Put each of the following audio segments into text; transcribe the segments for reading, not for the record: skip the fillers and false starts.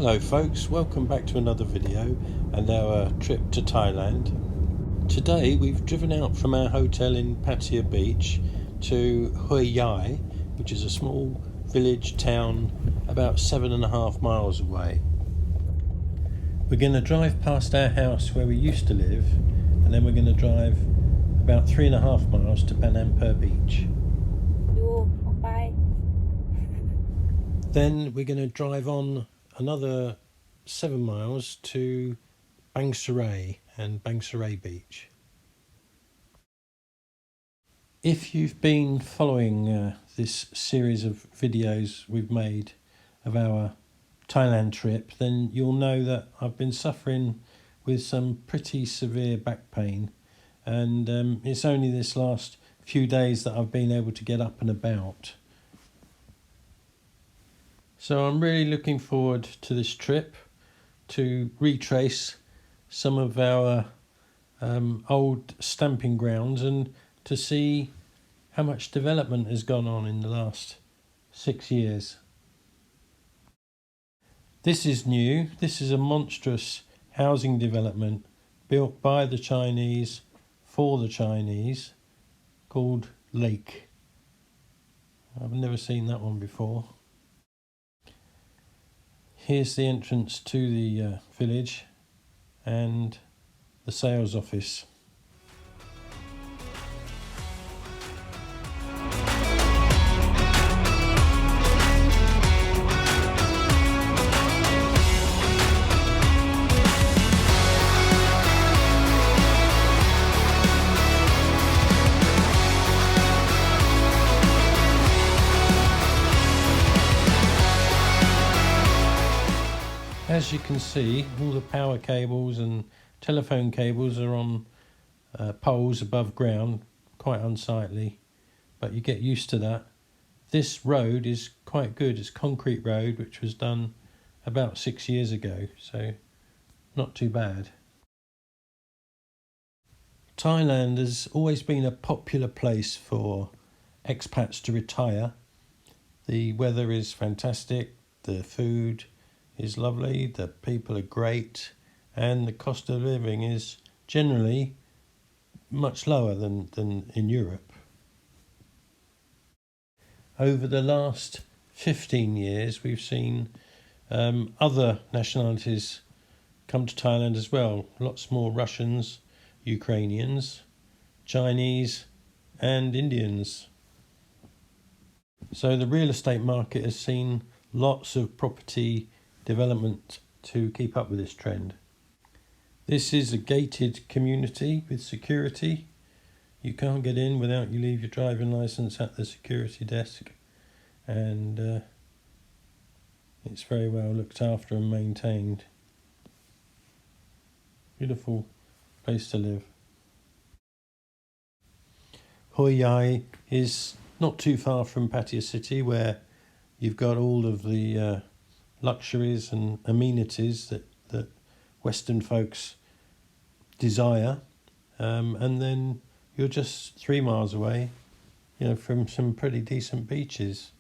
Hello folks, welcome back to another video and our trip to Thailand. Today we've driven out from our hotel in Pattaya beach to Huay Yai, which is a small village town about 7.5 miles away. We're going to drive past our house where we used to live, and then we're going to drive about 3.5 miles to Amphoe beach. Then we're going to drive on another 7 miles to Bang Saray and Bang Saray beach. If you've been following this series of videos we've made of our Thailand trip, then you'll know that I've been suffering with some pretty severe back pain, and it's only this last few days that I've been able to get up and about. So I'm really looking forward to this trip to retrace some of our old stamping grounds and to see how much development has gone on in the last 6 years. This is new. This is a monstrous housing development built by the Chinese for the Chinese called Lake. I've never seen that one before. Here's the entrance to the village and the sales office. As you can see, all the power cables and telephone cables are on poles above ground, quite unsightly, but you get used to that. This road is quite good. It's a concrete road which was done about 6 years ago, so not too bad. Thailand has always been a popular place for expats to retire. The weather is fantastic, the food is lovely, the people are great, and the cost of living is generally much lower than in Europe. Over the last 15 years we've seen other nationalities come to Thailand as well. Lots more Russians, Ukrainians, Chinese and Indians. So the real estate market has seen lots of property development to keep up with this trend. This is a gated community with security. You can't get in without you leave your driving licence at the security desk, and it's very well looked after and maintained. Beautiful place to live. Huay Yai is not too far from Pattaya city, where you've got all of the luxuries and amenities that Western folks desire, and then you're just 3 miles away, from some pretty decent beaches.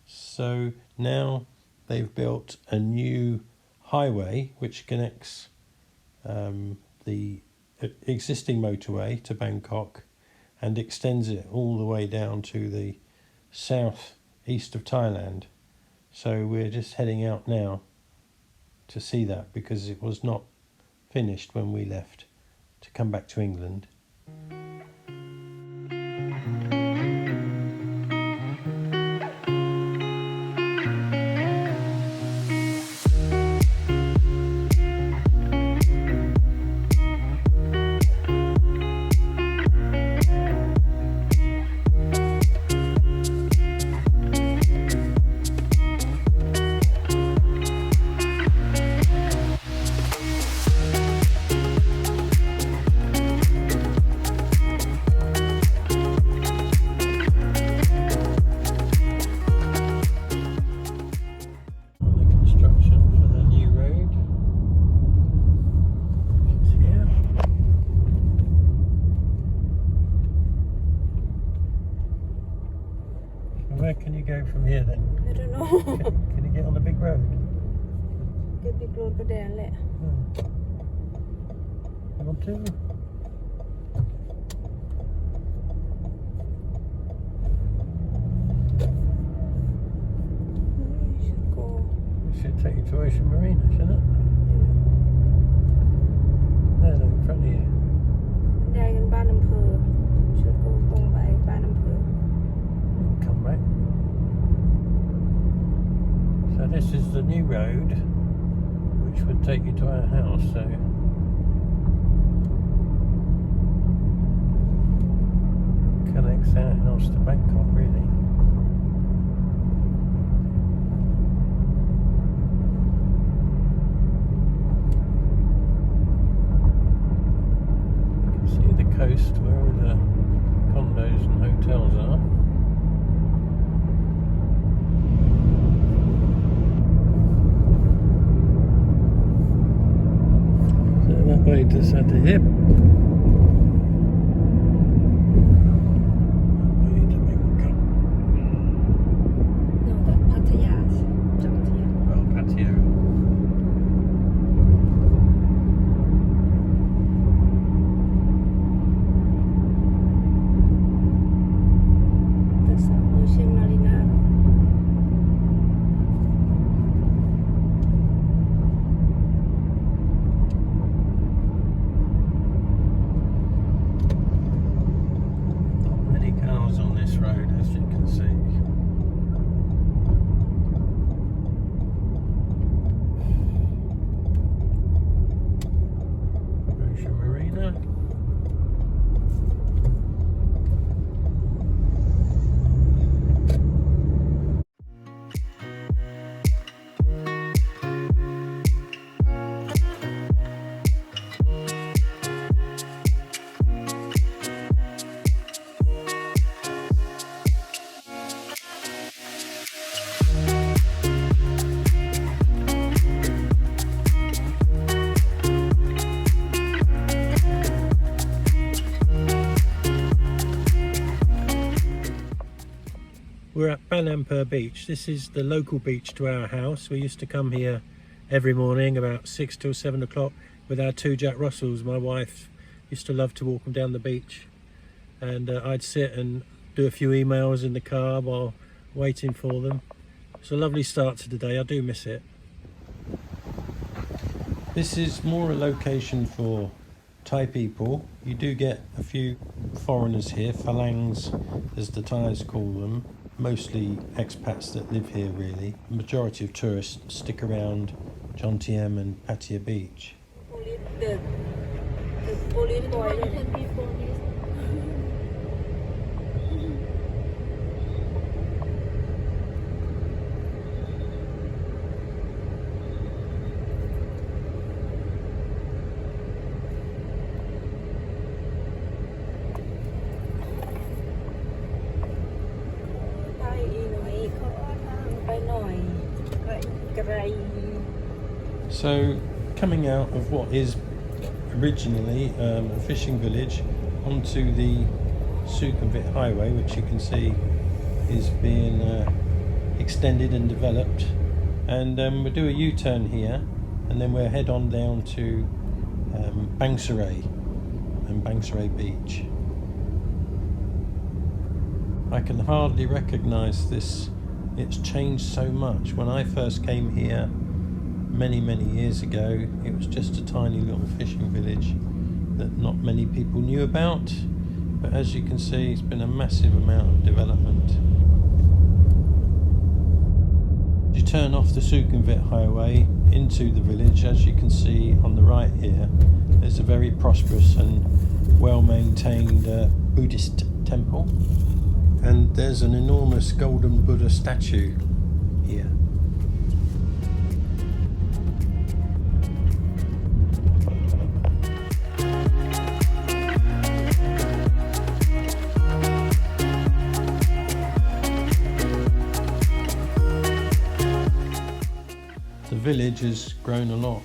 So now they've built a new highway which connects the existing motorway to Bangkok and extends it all the way down to the southeast of Thailand. So we're just heading out now to see that, because it was not finished when we left to come back to England. Where can you go from here then? I don't know. Can you get on the big road? cái big road ก็แดงแหละ Want to? should go It should take you to Ocean Marina, shouldn't it? There, in front of you. แดงกันบ้านอำเภอ should go ตรงไปบ้านอำเภอ Come back. So this is the new road, which would take you to our house. So connects our house to Bangkok, really. You can see the coast where all the condos and hotels are. So that way just had to hip. no that Pattaya จากพัทยา Well, Pattaya. that's Ocean Marina Not many cars on this road, as you can see. Ocean Marina. We're at Amphoe beach. This is the local beach to our house. We used to come here every morning about 6 till 7 o'clock with our two Jack Russells. My wife used to love to walk them down the beach, and I'd sit and do a few emails in the car while waiting for them. It's a lovely start to the day. I do miss it. This is more a location for Thai people. You do get a few foreigners here, phalangs as the Thais call them, mostly expats that live here really. The majority of tourists stick around Chontiem and Pattaya beach. the police boy So, coming out of what is originally a fishing village onto the Sukhumvit highway, which you can see is being extended and developed, and we'll do a U-turn here, and then we'll head on down to Bang Saray and Bang Saray beach. I can hardly recognise this. It's changed so much. When I first came here many years ago, it was just a tiny little fishing village that not many people knew about, but as you can see, it's been a massive amount of development. You turn off the Sukhumvit highway into the village. As you can see on the right here, there's a very prosperous and well-maintained Buddhist temple, and there's an enormous golden Buddha statue here. The village has grown a lot.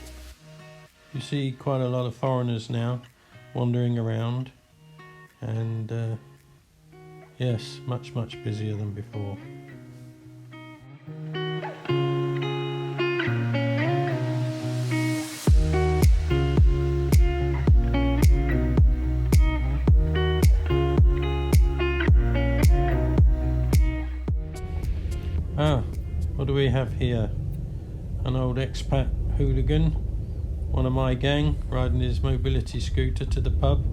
You see quite a lot of foreigners now wandering around, and yes, much busier than before. we have here? An old expat hooligan, one of my gang, riding his mobility scooter to the pub.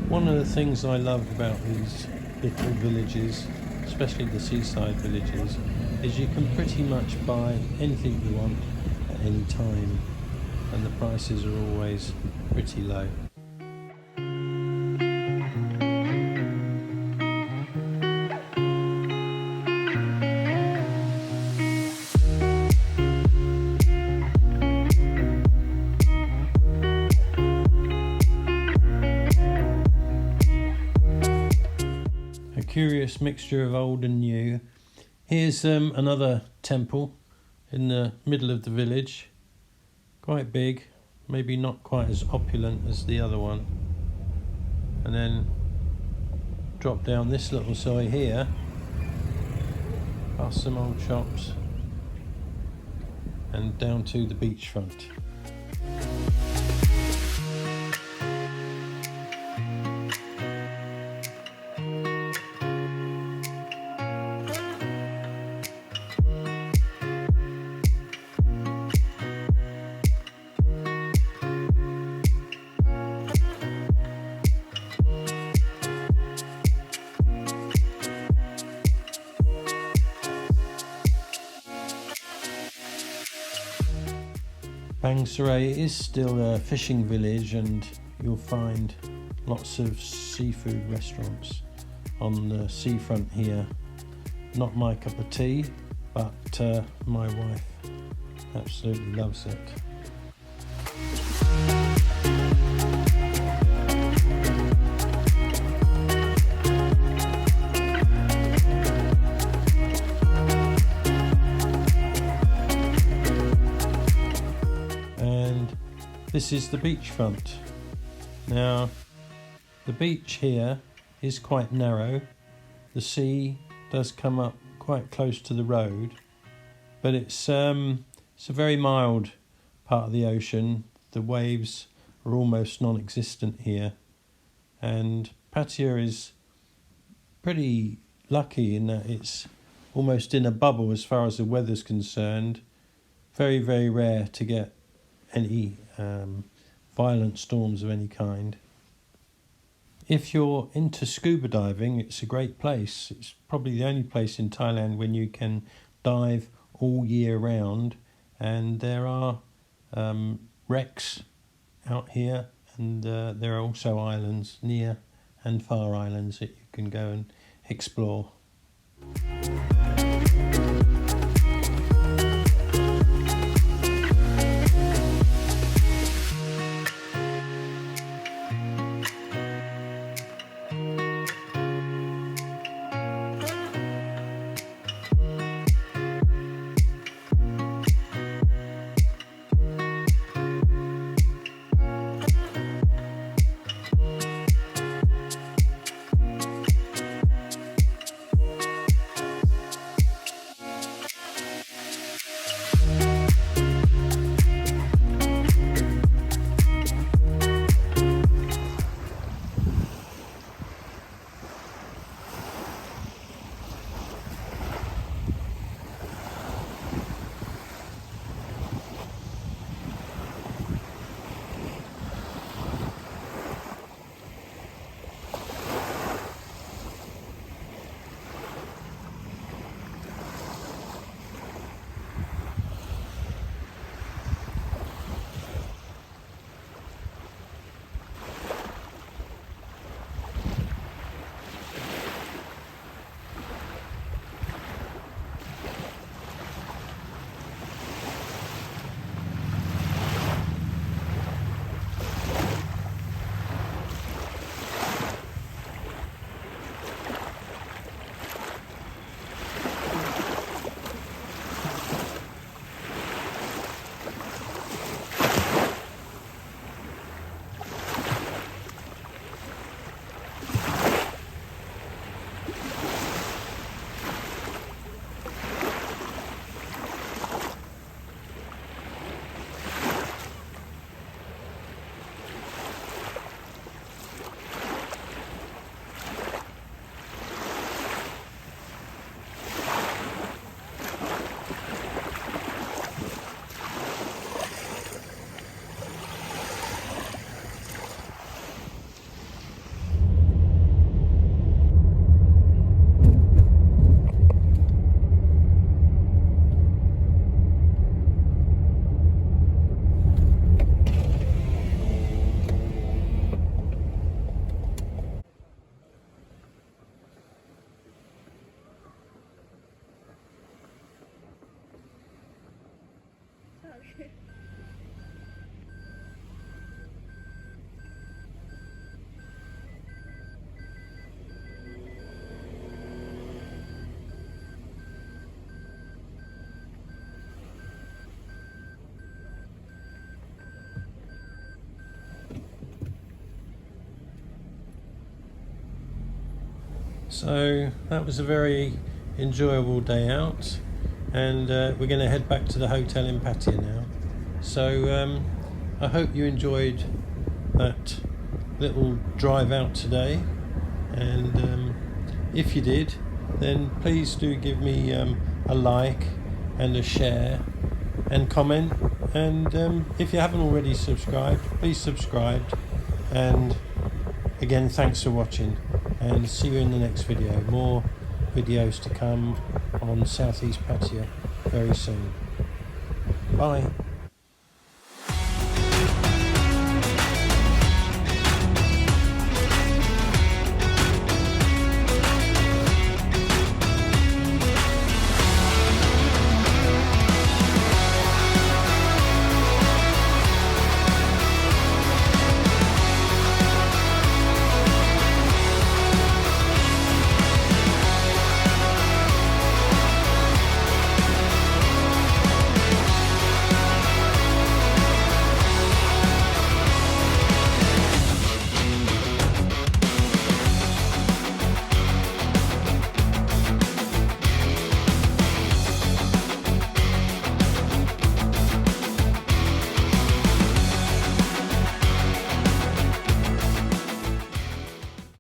One of the things I love about these little villages, especially the seaside villages, is you can pretty much buy anything you want at any time, and the prices are always pretty low. A curious mixture of old and new. Here's another temple in the middle of the village. Quite big, maybe not quite as opulent as the other one. And then drop down this little side here, past some old shops, and down to the beachfront. Bang Saray is still a fishing village, and you'll find lots of seafood restaurants on the seafront here. Not my cup of tea, but my wife absolutely loves it. This is the beachfront. Now, the beach here is quite narrow. The sea does come up quite close to the road, but it's a very mild part of the ocean. The waves are almost non-existent here, and Pattaya is pretty lucky in that it's almost in a bubble as far as the weather's concerned. Very, very rare to get any violent storms of any kind. If you're into scuba diving, it's a great place. It's probably the only place in Thailand when you can dive all year round, and there are wrecks out here, and there are also islands, near and far islands, that you can go and explore. So that was a very enjoyable day out, and we're going to head back to the hotel in Pattaya now. So I hope you enjoyed that little drive out today, and if you did, then please do give me a like and a share and comment, and if you haven't already subscribed, please subscribe. And again, thanks for watching, and see you in the next video. More videos to come on Southeast Pattaya very soon. Bye.